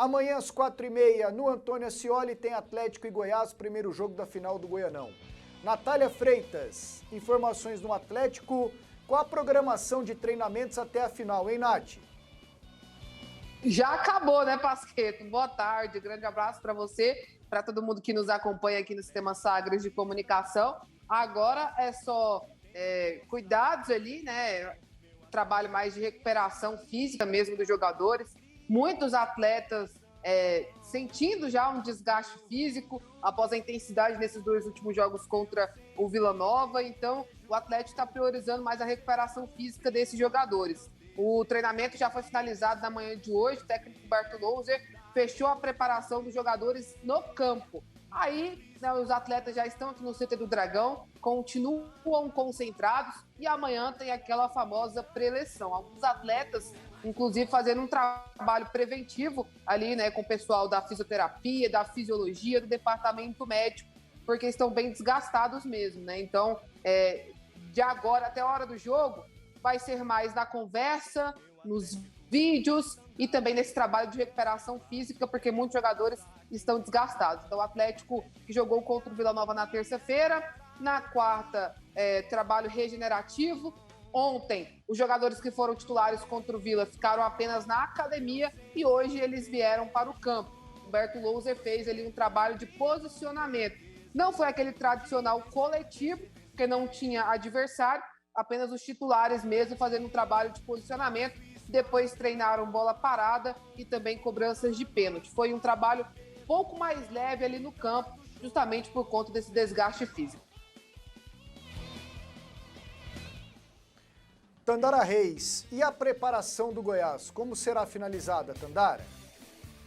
Amanhã às 4h30, no Antônio Ascioli, tem Atlético e Goiás, primeiro jogo da final do Goianão. Natália Freitas, informações do Atlético, qual a programação de treinamentos até a final, hein, Nath? Já acabou, né, Pasqueto? Boa tarde, grande abraço para você, para todo mundo que nos acompanha aqui no Sistema Sagres de Comunicação. Agora é só cuidados ali, né? Trabalho mais de recuperação física mesmo dos jogadores. Muitos atletas sentindo já um desgaste físico após a intensidade nesses dois últimos jogos contra o Vila Nova. Então, o Atlético está priorizando mais a recuperação física desses jogadores. O treinamento já foi finalizado na manhã de hoje. O técnico Humberto Louser fechou a preparação dos jogadores no campo. Aí, né, os atletas já estão aqui no CT do Dragão, continuam concentrados e amanhã tem aquela famosa pré-eleção. Alguns atletas, inclusive, fazendo um trabalho preventivo ali, né, com o pessoal da fisioterapia, da fisiologia, do departamento médico, porque estão bem desgastados mesmo, né? Então, de agora até a hora do jogo, vai ser mais na conversa, nos vídeos e também nesse trabalho de recuperação física, porque muitos jogadores estão desgastados. Então, o Atlético, que jogou contra o Vila Nova na terça-feira, na quarta, trabalho regenerativo. Ontem, os jogadores que foram titulares contra o Vila ficaram apenas na academia e hoje eles vieram para o campo. Humberto Louser fez ali um trabalho de posicionamento. Não foi aquele tradicional coletivo, porque não tinha adversário, apenas os titulares mesmo fazendo um trabalho de posicionamento. Depois treinaram bola parada e também cobranças de pênalti. Foi um trabalho um pouco mais leve ali no campo, justamente por conta desse desgaste físico. Tandara Reis, e a preparação do Goiás, como será finalizada, Tandara?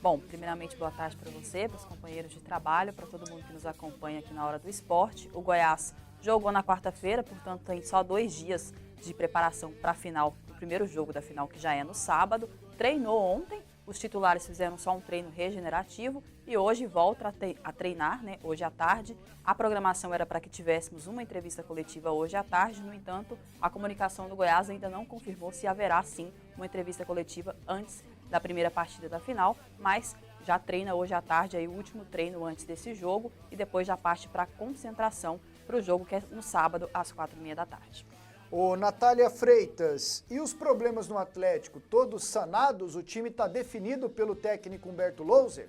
Bom, primeiramente, boa tarde para você, para os companheiros de trabalho, para todo mundo que nos acompanha aqui na Hora do Esporte. O Goiás jogou na quarta-feira, portanto tem só 2 dias de preparação para a final, o primeiro jogo da final, que já é no sábado. Treinou ontem, os titulares fizeram só um treino regenerativo e hoje volta a treinar, né, hoje à tarde. A programação era para que tivéssemos uma entrevista coletiva hoje à tarde, no entanto, a comunicação do Goiás ainda não confirmou se haverá sim uma entrevista coletiva antes da primeira partida da final, mas já treina hoje à tarde aí o último treino antes desse jogo e depois já parte para a concentração para o jogo, que é no sábado, às 4h30 da tarde. Ô, Natália Freitas, e os problemas no Atlético, todos sanados? O time está definido pelo técnico Humberto Louser?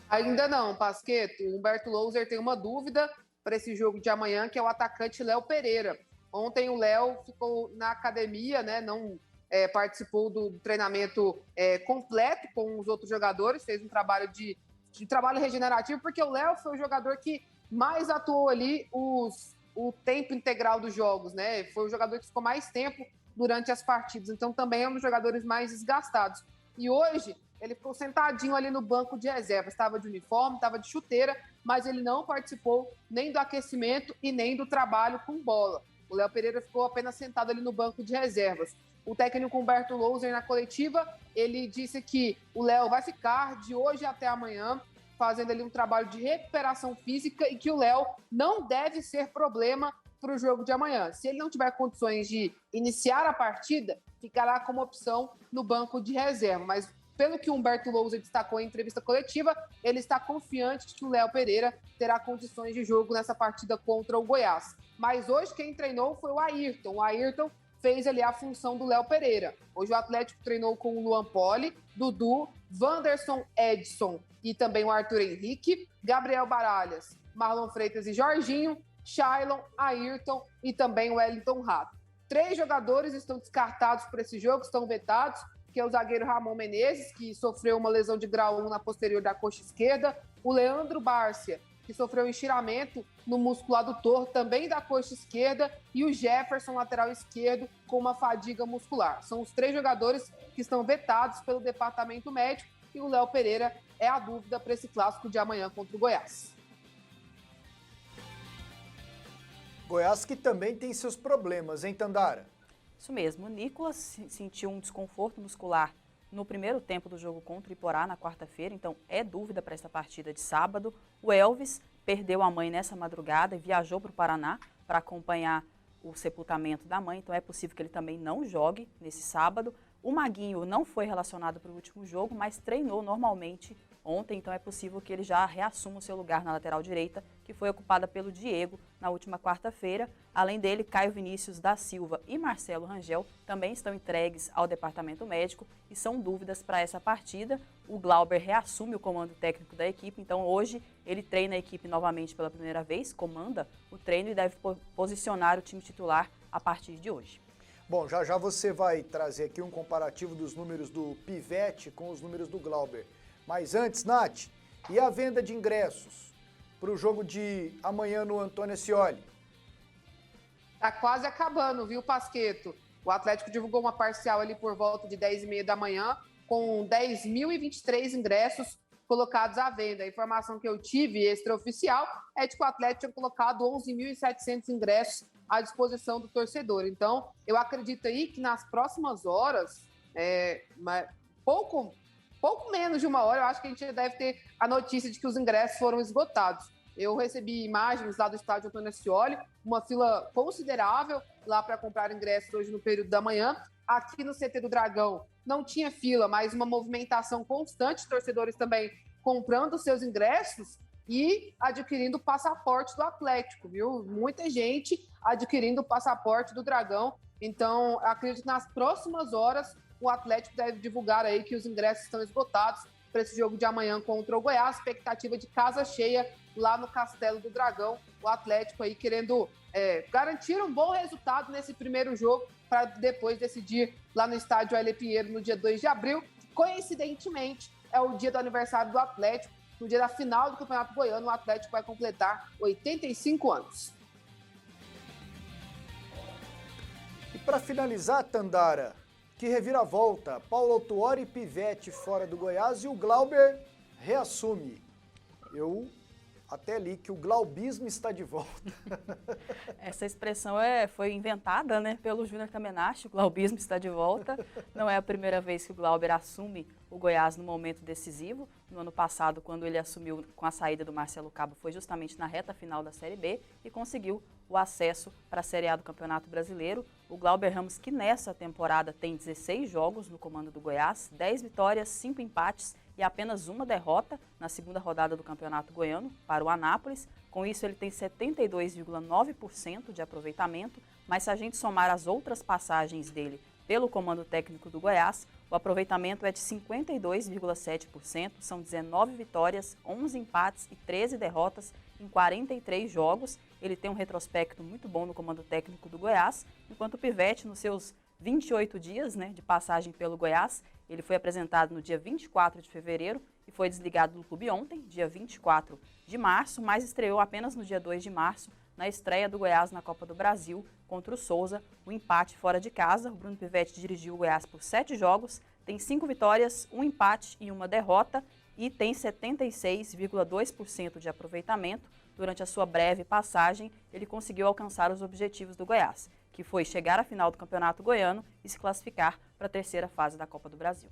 Ainda não, Pasqueto. O Humberto Louser tem uma dúvida para esse jogo de amanhã, que é o atacante Léo Pereira. Ontem o Léo ficou na academia, né, não participou do treinamento completo com os outros jogadores, fez um trabalho de trabalho regenerativo, porque o Léo foi o jogador que mais atuou ali o tempo integral dos jogos, né? Foi o jogador que ficou mais tempo durante as partidas, então também é um dos jogadores mais desgastados. E hoje ele ficou sentadinho ali no banco de reserva, estava de uniforme, estava de chuteira, mas ele não participou nem do aquecimento e nem do trabalho com bola. O Léo Pereira ficou apenas sentado ali no banco de reservas. O técnico Humberto Louser, na coletiva, ele disse que o Léo vai ficar de hoje até amanhã, fazendo ali um trabalho de recuperação física e que o Léo não deve ser problema para o jogo de amanhã. Se ele não tiver condições de iniciar a partida, ficará como opção no banco de reserva. Mas pelo que o Humberto Louser destacou em entrevista coletiva, ele está confiante de que o Léo Pereira terá condições de jogo nessa partida contra o Goiás. Mas hoje quem treinou foi o Ayrton. O Ayrton fez ali a função do Léo Pereira. Hoje o Atlético treinou com o Luan Poli, Dudu, Wanderson, Edson e também o Arthur Henrique, Gabriel Baralhas, Marlon Freitas e Jorginho, Shailon, Ayrton e também o Wellington Rato. 3 jogadores estão descartados para esse jogo, estão vetados, que é o zagueiro Ramon Menezes, que sofreu uma lesão de grau 1 na posterior da coxa esquerda, o Leandro Bárcia, que sofreu um estiramento no músculo adutor, também da coxa esquerda, e o Jefferson, lateral esquerdo, com uma fadiga muscular. São os 3 jogadores que estão vetados pelo departamento médico, e o Léo Pereira é a dúvida para esse clássico de amanhã contra o Goiás. Goiás que também tem seus problemas, hein, Tandara? Isso mesmo, o Nicolas sentiu um desconforto muscular no primeiro tempo do jogo contra o Iporá, na quarta-feira, então é dúvida para essa partida de sábado. O Elvis perdeu a mãe nessa madrugada e viajou para o Paraná para acompanhar o sepultamento da mãe, então é possível que ele também não jogue nesse sábado. O Maguinho não foi relacionado para o último jogo, mas treinou normalmente ontem, então é possível que ele já reassuma o seu lugar na lateral direita, que foi ocupada pelo Diego na última quarta-feira. Além dele, Caio Vinícius da Silva e Marcelo Rangel também estão entregues ao departamento médico e são dúvidas para essa partida. O Glauber reassume o comando técnico da equipe, então hoje ele treina a equipe novamente pela primeira vez, comanda o treino e deve posicionar o time titular a partir de hoje. Bom, já você vai trazer aqui um comparativo dos números do Pivete com os números do Glauber. Mas antes, Nath, e a venda de ingressos para o jogo de amanhã no Antônio Ascioli? Tá quase acabando, viu, Pasqueto? O Atlético divulgou uma parcial ali por volta de 10h30 da manhã, com 10.023 ingressos colocados à venda. A informação que eu tive, extraoficial, é de que o Atlético tinha colocado 11.700 ingressos à disposição do torcedor. Então, eu acredito aí que nas próximas horas, pouco menos de uma hora, eu acho que a gente já deve ter a notícia de que os ingressos foram esgotados. Eu recebi imagens lá do estádio Antônio Ascioli, uma fila considerável lá para comprar ingressos hoje no período da manhã. Aqui no CT do Dragão não tinha fila, mas uma movimentação constante, torcedores também comprando seus ingressos e adquirindo o passaporte do Atlético, viu? Muita gente adquirindo o passaporte do Dragão. Então, acredito que nas próximas horas o Atlético deve divulgar aí que os ingressos estão esgotados para esse jogo de amanhã contra o Goiás. Expectativa de casa cheia lá no Castelo do Dragão. O Atlético aí querendo garantir um bom resultado nesse primeiro jogo para depois decidir lá no estádio Ailê Pinheiro no dia 2 de abril. Coincidentemente, é o dia do aniversário do Atlético. No dia da final do Campeonato Goiano, o Atlético vai completar 85 anos. E para finalizar, Tandara, que reviravolta, Paulo Autuori e Pivete fora do Goiás e o Glauber reassume. Eu até li que o glaubismo está de volta. Essa expressão foi inventada, né, pelo Júnior Kamenachi, o glaubismo está de volta. Não é a primeira vez que o Glauber assume o Goiás no momento decisivo. No ano passado, quando ele assumiu com a saída do Marcelo Cabo, foi justamente na reta final da Série B e conseguiu o acesso para a Série A do Campeonato Brasileiro. O Glauber Ramos, que nessa temporada tem 16 jogos no comando do Goiás, 10 vitórias, 5 empates e apenas uma derrota na segunda rodada do Campeonato Goiano para o Anápolis. Com isso, ele tem 72,9% de aproveitamento, mas se a gente somar as outras passagens dele pelo comando técnico do Goiás, o aproveitamento é de 52,7%, são 19 vitórias, 11 empates e 13 derrotas em 43 jogos. Ele tem um retrospecto muito bom no comando técnico do Goiás, enquanto o Pivete, nos seus 28 dias de passagem pelo Goiás, ele foi apresentado no dia 24 de fevereiro e foi desligado do clube ontem, dia 24 de março, mas estreou apenas no dia 2 de março, na estreia do Goiás na Copa do Brasil contra o Souza, o empate fora de casa. O Bruno Pivete dirigiu o Goiás por 7 jogos, tem 5 vitórias, 1 empate e 1 derrota e tem 76,2% de aproveitamento. Durante a sua breve passagem, ele conseguiu alcançar os objetivos do Goiás, que foi chegar à final do Campeonato Goiano e se classificar para a terceira fase da Copa do Brasil.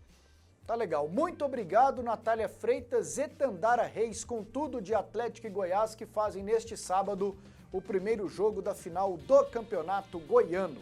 Tá legal. Muito obrigado, Natália Freitas e Tandara Reis, com tudo de Atlético e Goiás, que fazem neste sábado o primeiro jogo da final do Campeonato Goiano.